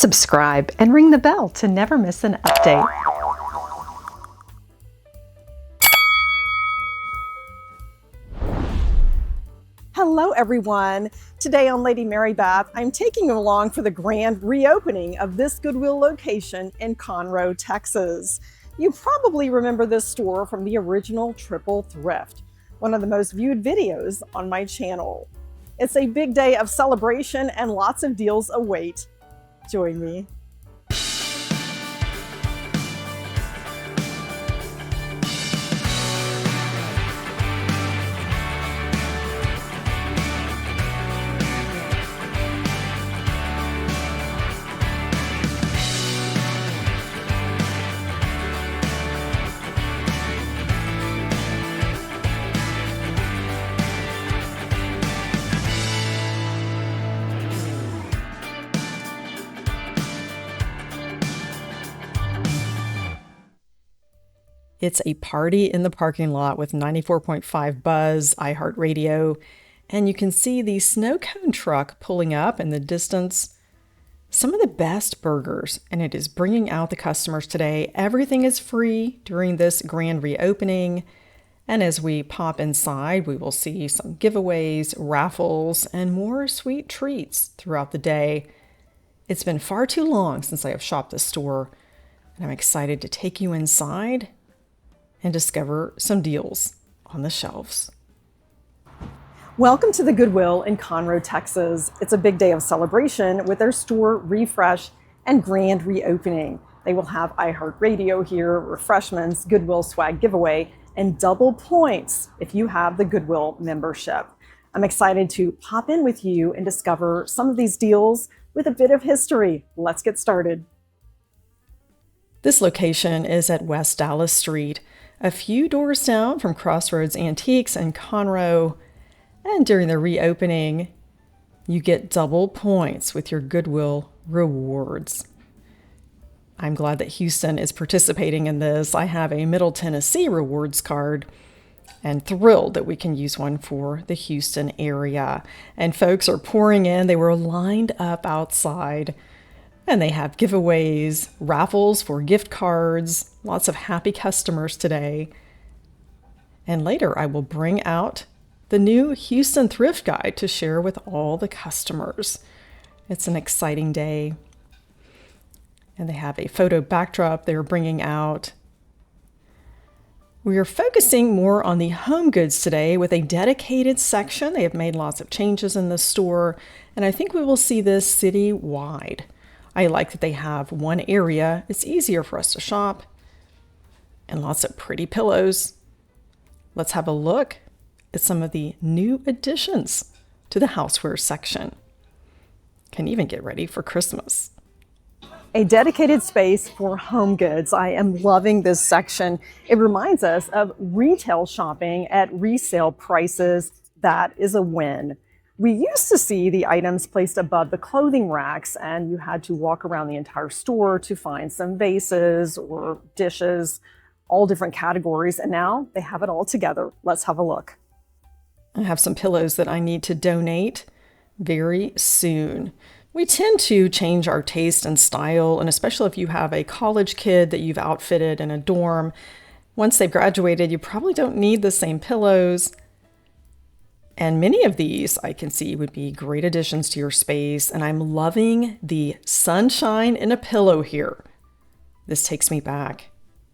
Subscribe and ring the bell to never miss an update. Hello everyone! Today on Lady Mary Beth, I'm taking you along for the grand reopening of this Goodwill location in Conroe, Texas. You probably remember this store from the original Triple Thrift, one of the most viewed videos on my channel. It's a big day of celebration and lots of deals await. Join me. It's a party in the parking lot with 94.5 buzz, iHeartRadio, and you can see the snow cone truck pulling up in the distance. Some of the best burgers, and it is bringing out the customers today. Everything is free during this grand reopening, and as we pop inside, we will see some giveaways, raffles, and more sweet treats throughout the day. It's been far too long since I have shopped this store, and I'm excited to take you inside and discover some deals on the shelves. Welcome to the Goodwill in Conroe, Texas. It's a big day of celebration with their store refresh and grand reopening. They will have iHeartRadio here, refreshments, Goodwill swag giveaway, and double points if you have the Goodwill membership. I'm excited to pop in with you and discover some of these deals with a bit of history. Let's get started. This location is at West Dallas Street, a few doors down from Crossroads Antiques and Conroe, and during the reopening, you get double points with your Goodwill rewards. I'm glad that Houston is participating in this. I have a Middle Tennessee rewards card and thrilled that we can use one for the Houston area. And folks are pouring in. They were lined up outside. And they have giveaways, raffles for gift cards, lots of happy customers today. And later I will bring out the new Houston Thrift Guide to share with all the customers. It's an exciting day. And they have a photo backdrop they're bringing out. We are focusing more on the home goods today with a dedicated section. They have made lots of changes in the store, and I think we will see this citywide. I like that they have one area. It's easier for us to shop, and lots of pretty pillows. Let's have a look at some of the new additions to the houseware section. Can even get ready for Christmas. A dedicated space for home goods. I am loving this section. It reminds us of retail shopping at resale prices. That is a win. We used to see the items placed above the clothing racks, and you had to walk around the entire store to find some vases or dishes, all different categories, and now they have it all together. Let's have a look. I have some pillows that I need to donate very soon. We tend to change our taste and style, and especially if you have a college kid that you've outfitted in a dorm, once they've graduated, you probably don't need the same pillows. And many of these I can see would be great additions to your space. And I'm loving the sunshine in a pillow here. This takes me back.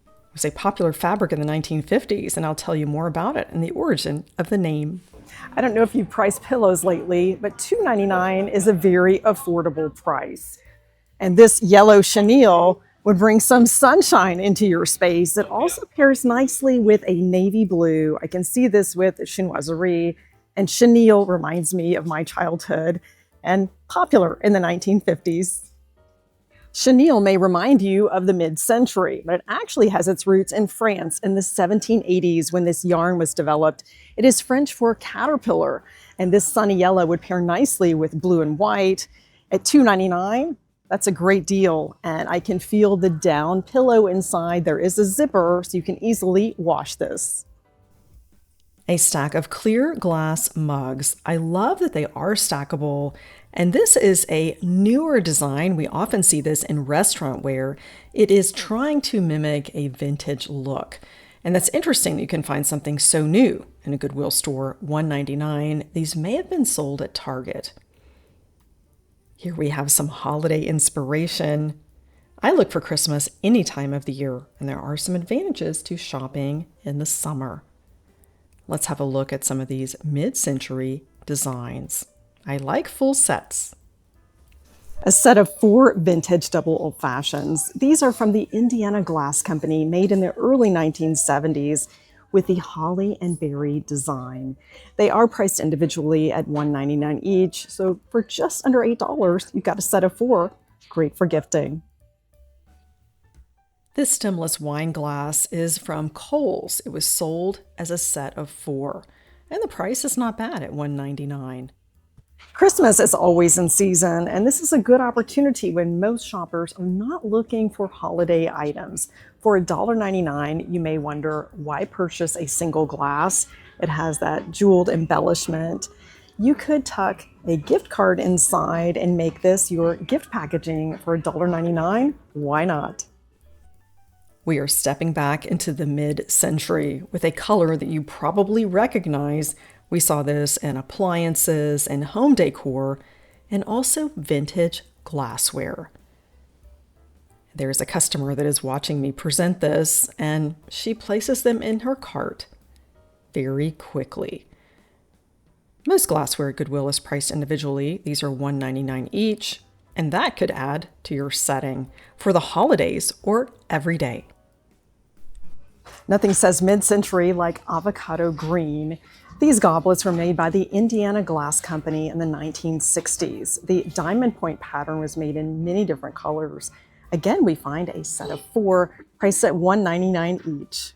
It was a popular fabric in the 1950s, and I'll tell you more about it and the origin of the name. I don't know if you've priced pillows lately, but $2.99 is a very affordable price. And this yellow chenille would bring some sunshine into your space. It also pairs nicely with a navy blue. I can see this with chinoiserie. And chenille reminds me of my childhood and popular in the 1950s. Chenille may remind you of the mid-century, but it actually has its roots in France in the 1780s when this yarn was developed. It is French for caterpillar, and this sunny yellow would pair nicely with blue and white. At $2.99, that's a great deal, and I can feel the down pillow inside. There is a zipper, so you can easily wash this. A stack of clear glass mugs. I love that they are stackable, and this is a newer design. We often see this in restaurant ware. It is trying to mimic a vintage look. And that's interesting that you can find something so new in a Goodwill store, $1.99. These may have been sold at Target. Here we have some holiday inspiration. I look for Christmas any time of the year, and there are some advantages to shopping in the summer. Let's have a look at some of these mid-century designs. I like full sets. A set of 4 vintage double old fashions. These are from the Indiana Glass Company, made in the early 1970s with the holly and berry design. They are priced individually at $1.99 each, so for just under $8, you've got a set of 4. Great for gifting. This stemless wine glass is from Kohl's. It was sold as a set of 4, and the price is not bad at $1.99. Christmas is always in season, and this is a good opportunity when most shoppers are not looking for holiday items. For $1.99, you may wonder, why purchase a single glass? It has that jeweled embellishment. You could tuck a gift card inside and make this your gift packaging for $1.99. Why not? We are stepping back into the mid-century with a color that you probably recognize. We saw this in appliances and home decor, and also vintage glassware. There's a customer that is watching me present this, and she places them in her cart very quickly. Most glassware at Goodwill is priced individually. These are $1.99 each, and that could add to your setting for the holidays or every day. Nothing says mid-century like avocado green. These goblets were made by the Indiana Glass Company in the 1960s. The diamond point pattern was made in many different colors. Again, we find a set of 4, priced at $1.99 each.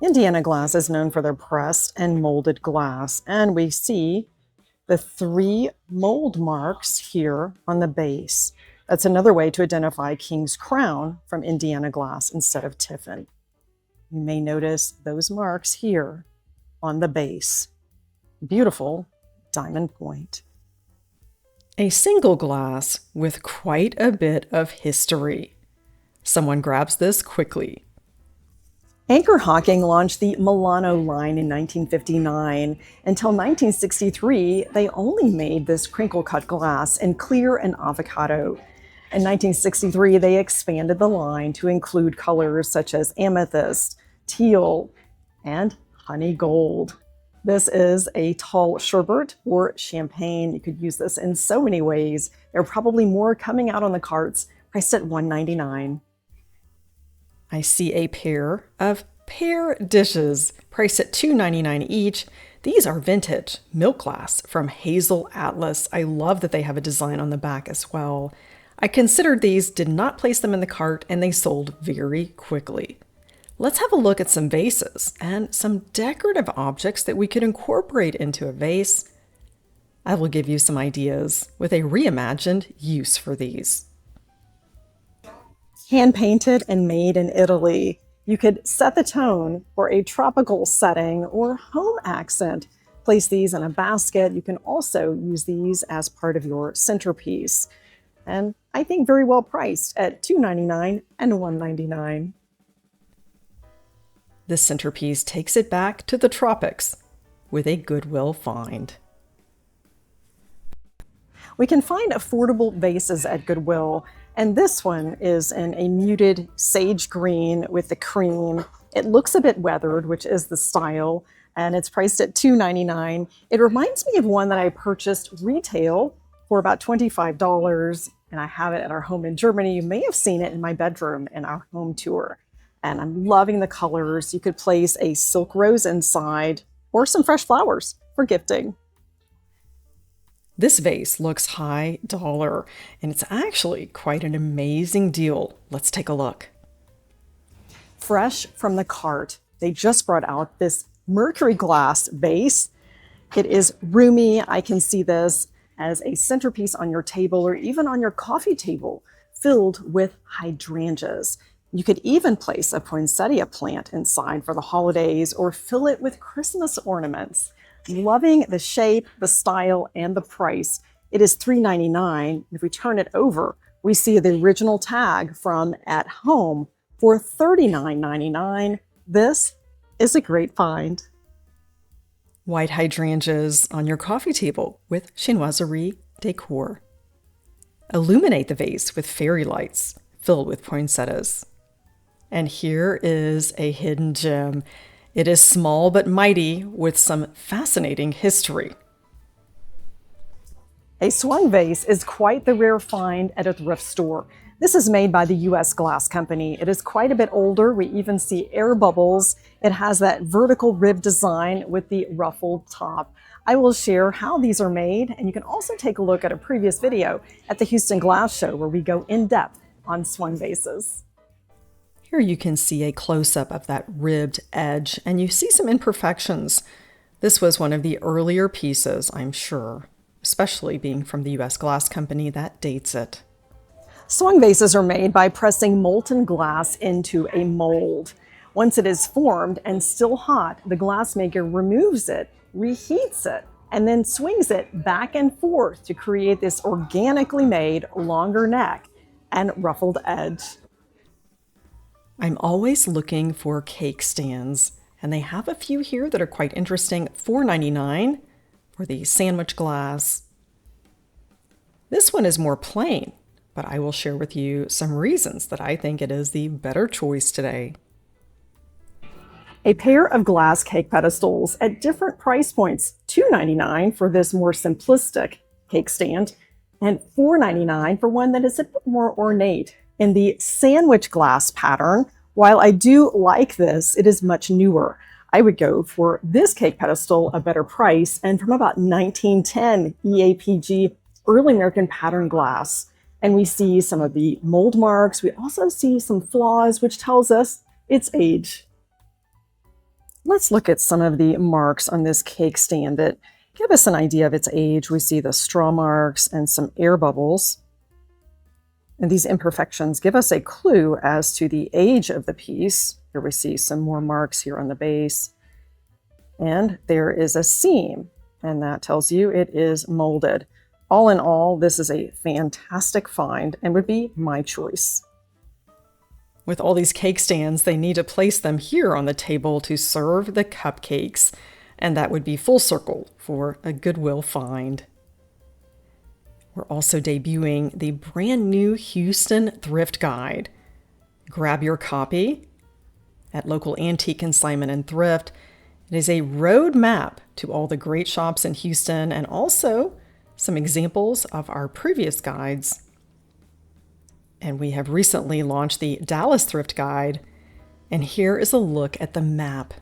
Indiana Glass is known for their pressed and molded glass, and we see the 3 mold marks here on the base. That's another way to identify King's Crown from Indiana Glass instead of Tiffin. You may notice those marks here on the base. Beautiful diamond point. A single glass with quite a bit of history. Someone grabs this quickly. Anchor Hocking launched the Milano line in 1959. Until 1963, they only made this crinkle-cut glass in clear and avocado. In 1963, they expanded the line to include colors such as amethyst, teal, and honey gold. This is a tall sherbet or champagne. You could use this in so many ways. There are probably more coming out on the carts, priced at $1.99. I see a pair of pear dishes, priced at $2.99 each. These are vintage milk glass from Hazel Atlas. I love that they have a design on the back as well. I considered these, did not place them in the cart, and they sold very quickly. Let's have a look at some vases and some decorative objects that we could incorporate into a vase. I will give you some ideas with a reimagined use for these. Hand-painted and made in Italy. You could set the tone for a tropical setting or home accent. Place these in a basket. You can also use these as part of your centerpiece. And I think very well priced at $2.99 and $1.99. This centerpiece takes it back to the tropics with a Goodwill find. We can find affordable vases at Goodwill, and this one is in a muted sage green with the cream. It looks a bit weathered, which is the style, and it's priced at $2.99. It reminds me of one that I purchased retail for about $25, and I have it at our home in Germany. You may have seen it in my bedroom in our home tour. And I'm loving the colors. You could place a silk rose inside or some fresh flowers for gifting. This vase looks high dollar, and it's actually quite an amazing deal. Let's take a look. Fresh from the cart, they just brought out this mercury glass vase. It is roomy. I can see this as a centerpiece on your table or even on your coffee table, filled with hydrangeas. You could even place a poinsettia plant inside for the holidays or fill it with Christmas ornaments. Loving the shape, the style, and the price. It is $3.99. If we turn it over, we see the original tag from At Home for $39.99. This is a great find. White hydrangeas on your coffee table with chinoiserie decor. Illuminate the vase with fairy lights filled with poinsettias. And here is a hidden gem. It is small but mighty with some fascinating history. A swung vase is quite the rare find at a thrift store. This is made by the U.S. Glass Company. It is quite a bit older. We even see air bubbles. It has that vertical rib design with the ruffled top. I will share how these are made, and you can also take a look at a previous video at the Houston Glass Show where we go in depth on swung vases. Here you can see a close-up of that ribbed edge, and you see some imperfections. This was one of the earlier pieces, I'm sure, especially being from the U.S. Glass Company. That dates it. Swung vases are made by pressing molten glass into a mold. Once it is formed and still hot, the glassmaker removes it, reheats it, and then swings it back and forth to create this organically made longer neck and ruffled edge. I'm always looking for cake stands, and they have a few here that are quite interesting. $4.99 for the sandwich glass. This one is more plain, but I will share with you some reasons that I think it is the better choice today. A pair of glass cake pedestals at different price points, $2.99 for this more simplistic cake stand, and $4.99 for one that is a bit more ornate. In the sandwich glass pattern, while I do like this, it is much newer. I would go for this cake pedestal a better price, and from about 1910 EAPG, early American pattern glass. And we see some of the mold marks. We also see some flaws, which tells us its age. Let's look at some of the marks on this cake stand that give us an idea of its age. We see the straw marks and some air bubbles. And these imperfections give us a clue as to the age of the piece. Here we see some more marks here on the base. And there is a seam, and that tells you it is molded. All in all, this is a fantastic find and would be my choice. With all these cake stands, they need to place them here on the table to serve the cupcakes, and that would be full circle for a Goodwill find. We're also debuting the brand new Houston Thrift Guide. Grab your copy at local antique consignment and thrift. It is a road map to all the great shops in Houston and also some examples of our previous guides. And we have recently launched the Dallas Thrift Guide. And here is a look at the map.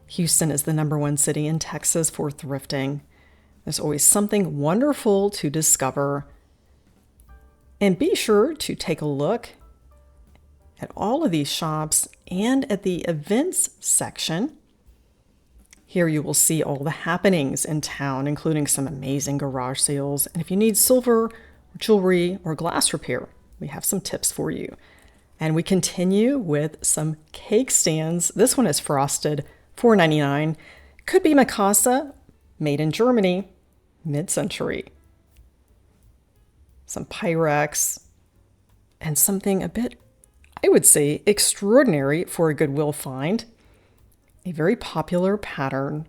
Houston is the #1 city in Texas for thrifting. There's always something wonderful to discover. And be sure to take a look at all of these shops and at the events section. Here you will see all the happenings in town, including some amazing garage sales. And if you need silver, jewelry, or glass repair, we have some tips for you. And we continue with some cake stands. This one is frosted, $4.99. Could be Mikasa, made in Germany, mid-century. Some Pyrex, and something a bit, I would say, extraordinary for a Goodwill find. A very popular pattern.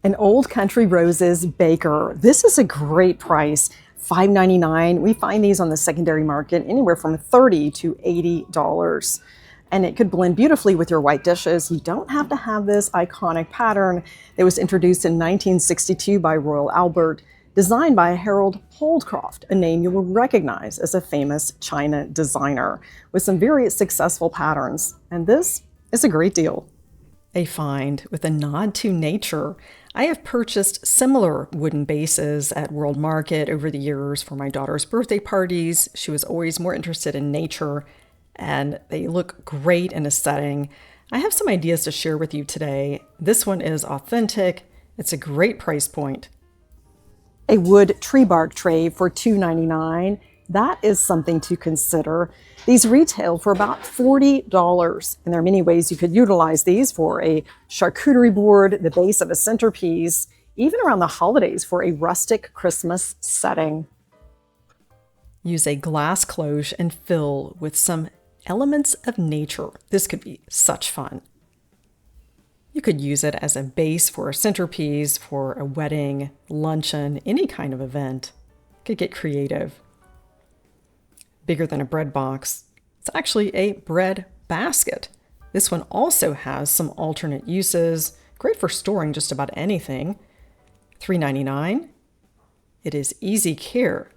An Old Country Roses Baker. This is a great price, $5.99. We find these on the secondary market anywhere from $30 to $80. And it could blend beautifully with your white dishes. You don't have to have this iconic pattern that was introduced in 1962 by Royal Albert, designed by Harold Holdcroft, a name you will recognize as a famous China designer, with some very successful patterns. And this is a great deal. A find with a nod to nature. I have purchased similar wooden bases at World Market over the years for my daughter's birthday parties. She was always more interested in nature, and they look great in a setting. I have some ideas to share with you today. This one is authentic. It's a great price point. A wood tree bark tray for $2.99. That is something to consider. These retail for about $40, and there are many ways you could utilize these for a charcuterie board, the base of a centerpiece, even around the holidays for a rustic Christmas setting. Use a glass cloche and fill with some elements of nature. This could be such fun. You could use it as a base for a centerpiece, for a wedding, luncheon, any kind of event. Could get creative. Bigger than a bread box. It's actually a bread basket. This one also has some alternate uses. Great for storing just about anything. $3.99. It is easy care.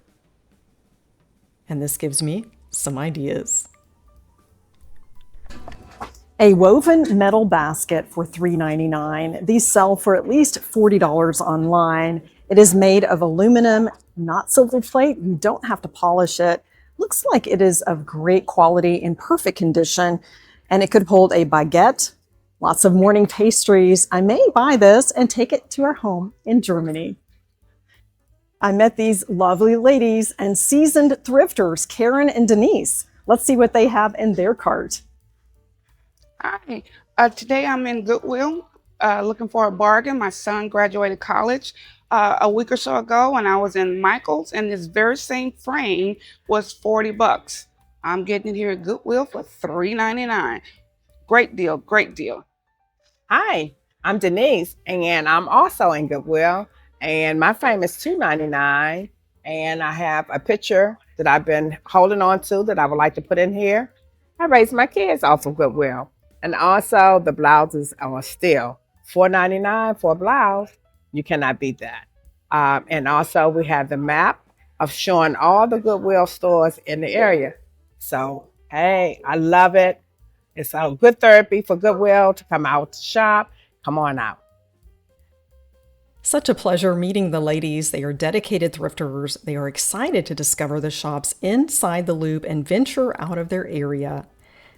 And this gives me some ideas. A woven metal basket for $3.99. These sell for at least $40 online. It is made of aluminum, not silver plate. You don't have to polish it. Looks like it is of great quality, in perfect condition, and it could hold a baguette, lots of morning pastries. I may buy this and take it to our home in Germany. I met these lovely ladies and seasoned thrifters, Karen and Denise. Let's see what they have in their cart. Hi, today I'm in Goodwill looking for a bargain. My son graduated college a week or so ago, and I was in Michael's, and this very same frame was $40. I'm getting it here at Goodwill for $3.99. Great deal, great deal. Hi, I'm Denise, and I'm also in Goodwill, and my frame is $2.99, and I have a picture that I've been holding on to that I would like to put in here. I raised my kids off of Goodwill, and also the blouses are still $4.99 for a blouse. You cannot beat that. And also we have the map of showing all the Goodwill stores in the area. So, hey, I love it. It's a good therapy for Goodwill to come out to shop. Come on out. Such a pleasure meeting the ladies. They are dedicated thrifters. They are excited to discover the shops inside the loop and venture out of their area.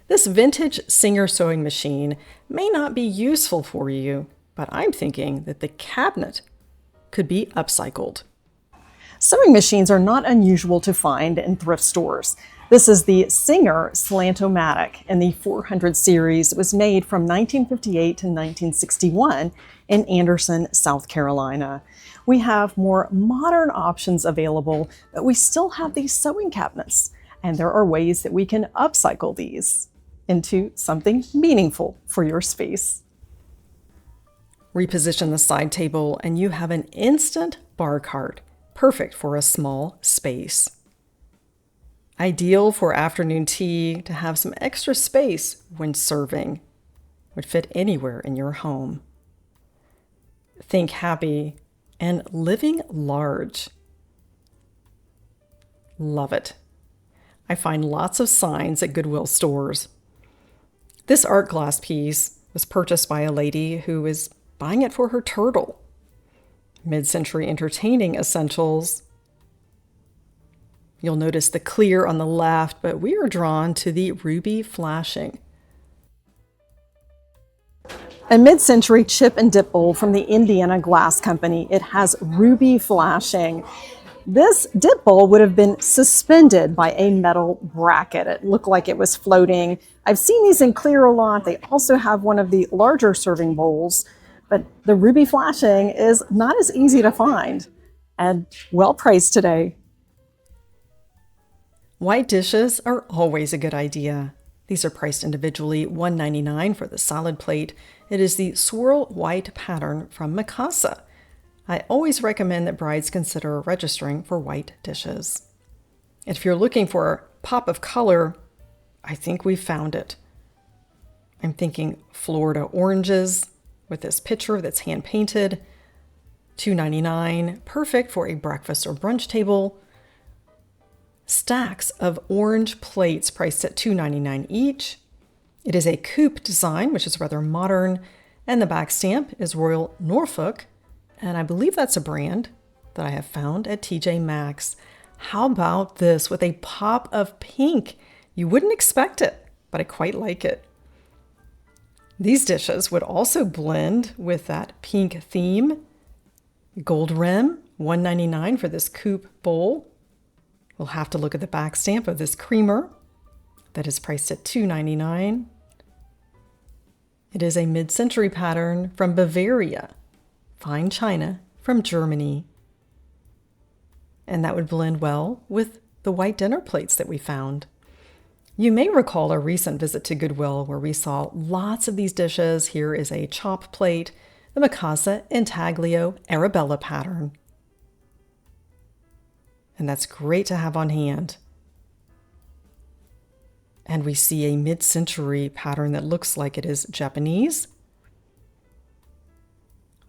This vintage Singer sewing machine may not be useful for you, but I'm thinking that the cabinet could be upcycled. Sewing machines are not unusual to find in thrift stores. This is the Singer Slant-O-Matic in the 400 series. It was made from 1958 to 1961 in Anderson, South Carolina. We have more modern options available, but we still have these sewing cabinets, and there are ways that we can upcycle these into something meaningful for your space. Reposition the side table and you have an instant bar cart, perfect for a small space. Ideal for afternoon tea to have some extra space when serving. Would fit anywhere in your home. Think happy and living large. Love it. I find lots of signs at Goodwill stores. This art glass piece was purchased by a lady who is buying it for her turtle. Mid-century entertaining essentials. You'll notice the clear on the left, but we are drawn to the ruby flashing. A mid-century chip and dip bowl from the Indiana Glass Company. It has ruby flashing. This dip bowl would have been suspended by a metal bracket. It looked like it was floating. I've seen these in clear a lot. They also have one of the larger serving bowls, but the ruby flashing is not as easy to find and well priced today. White dishes are always a good idea. These are priced individually, $1.99 for the solid plate. It is the swirl white pattern from Mikasa. I always recommend that brides consider registering for white dishes. If you're looking for a pop of color, I think we've found it. I'm thinking Florida oranges with this picture that's hand painted. $2.99, perfect for a breakfast or brunch table. Stacks of orange plates priced at $2.99 each. It is a coupe design, which is rather modern, and the back stamp is Royal Norfolk, and I believe that's a brand that I have found at TJ Maxx. How about this with a pop of pink? You wouldn't expect it, but I quite like it. These dishes would also blend with that pink theme. Gold rim, $1.99 for this coupe bowl. We'll have to look at the back stamp of this creamer that is priced at $2.99. It is a mid-century pattern from Bavaria, fine china from Germany. And that would blend well with the white dinner plates that we found. You may recall a recent visit to Goodwill where we saw lots of these dishes. Here is a chop plate, the Mikasa Intaglio Arabella pattern. And that's great to have on hand. And we see a mid-century pattern that looks like it is Japanese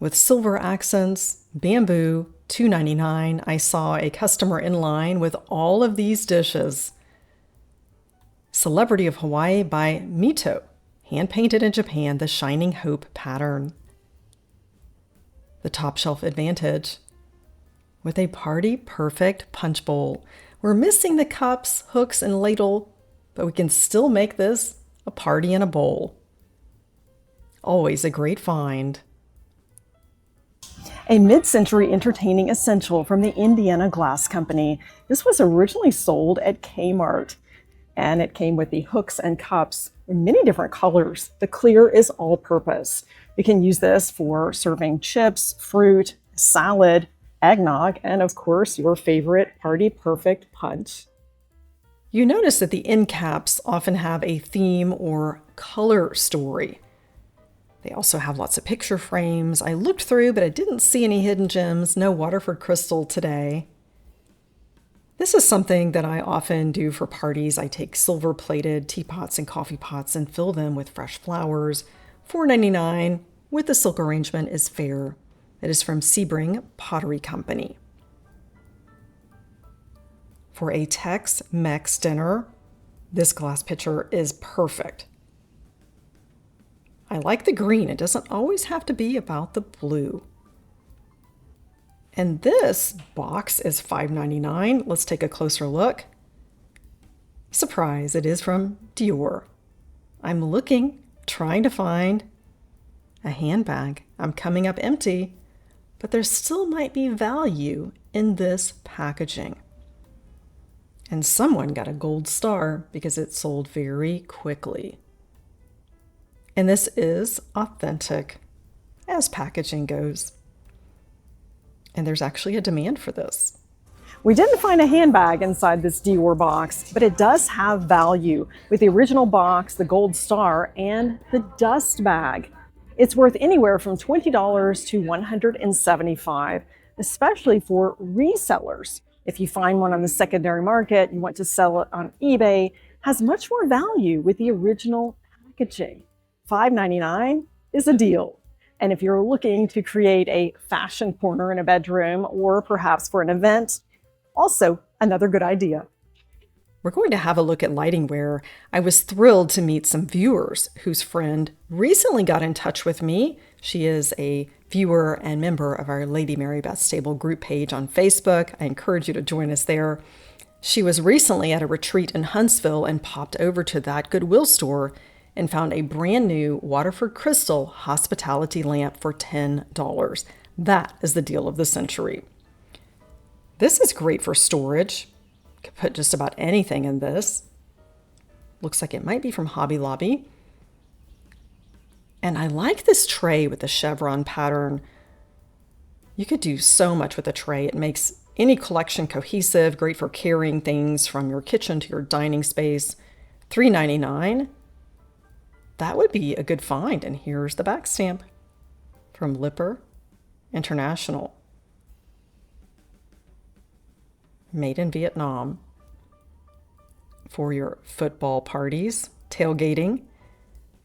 with silver accents, bamboo, $2.99. I saw a customer in line with all of these dishes. Celebrity of Hawaii by Mito, hand-painted in Japan, the Shining Hope pattern. The Top Shelf Advantage with a party-perfect punch bowl. We're missing the cups, hooks, and ladle, but we can still make this a party in a bowl. Always a great find. A mid-century entertaining essential from the Indiana Glass Company. This was originally sold at Kmart, and it came with the hooks and cups in many different colors. The clear is all-purpose. You can use this for serving chips, fruit, salad, eggnog, and of course, your favorite party-perfect punch. You notice that the end caps often have a theme or color story. They also have lots of picture frames. I looked through, but I didn't see any hidden gems. No Waterford crystal today. This is something that I often do for parties. I take silver-plated teapots and coffee pots and fill them with fresh flowers. $4.99 with the silk arrangement is fair. It is from Sebring Pottery Company. For a Tex-Mex dinner, this glass pitcher is perfect. I like the green. It doesn't always have to be about the blue. And this box is $5.99. Let's take a closer look. Surprise, it is from Dior. I'm looking, trying to find a handbag. I'm coming up empty, but there still might be value in this packaging. And someone got a gold star because it sold very quickly. And this is authentic as packaging goes. And there's actually a demand for this. We didn't find a handbag inside this Dior box, but it does have value with the original box, the gold star, and the dust bag. It's worth anywhere from $20 to $175, especially for resellers. If you find one on the secondary market, you want to sell it on eBay, has much more value with the original packaging. $5.99 is a deal. And if you're looking to create a fashion corner in a bedroom or perhaps for an event, also another good idea. We're going to have a look at lightingware. I was thrilled to meet some viewers whose friend recently got in touch with me. She is a viewer and member of our Lady Mary Beth Stable group page on Facebook. I encourage you to join us there. She was recently at a retreat in Huntsville and popped over to that Goodwill store and found a brand new Waterford Crystal hospitality lamp for $10. That is the deal of the century. This is great for storage. You could put just about anything in this. Looks like it might be from Hobby Lobby. And I like this tray with the chevron pattern. You could do so much with a tray. It makes any collection cohesive, great for carrying things from your kitchen to your dining space. $3.99. That would be a good find. And here's the back stamp from Lipper International. Made in Vietnam. For your football parties, tailgating.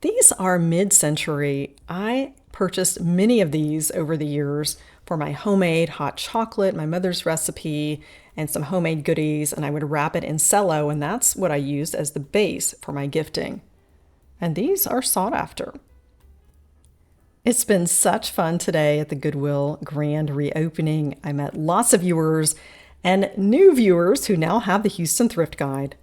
These are mid-century. I purchased many of these over the years for my homemade hot chocolate, my mother's recipe, and some homemade goodies, and I would wrap it in cello, and that's what I used as the base for my gifting. And these are sought after. It's been such fun today at the Goodwill grand reopening. I met lots of viewers and new viewers who now have the Houston Thrift Guide.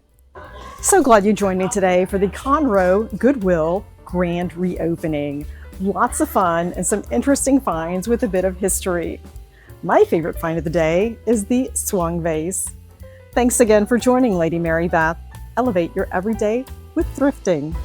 So glad you joined me today for the Conroe Goodwill grand reopening. Lots of fun and some interesting finds with a bit of history. My favorite find of the day is the swung vase. Thanks again for joining Lady Mary Beth. Elevate your everyday with thrifting.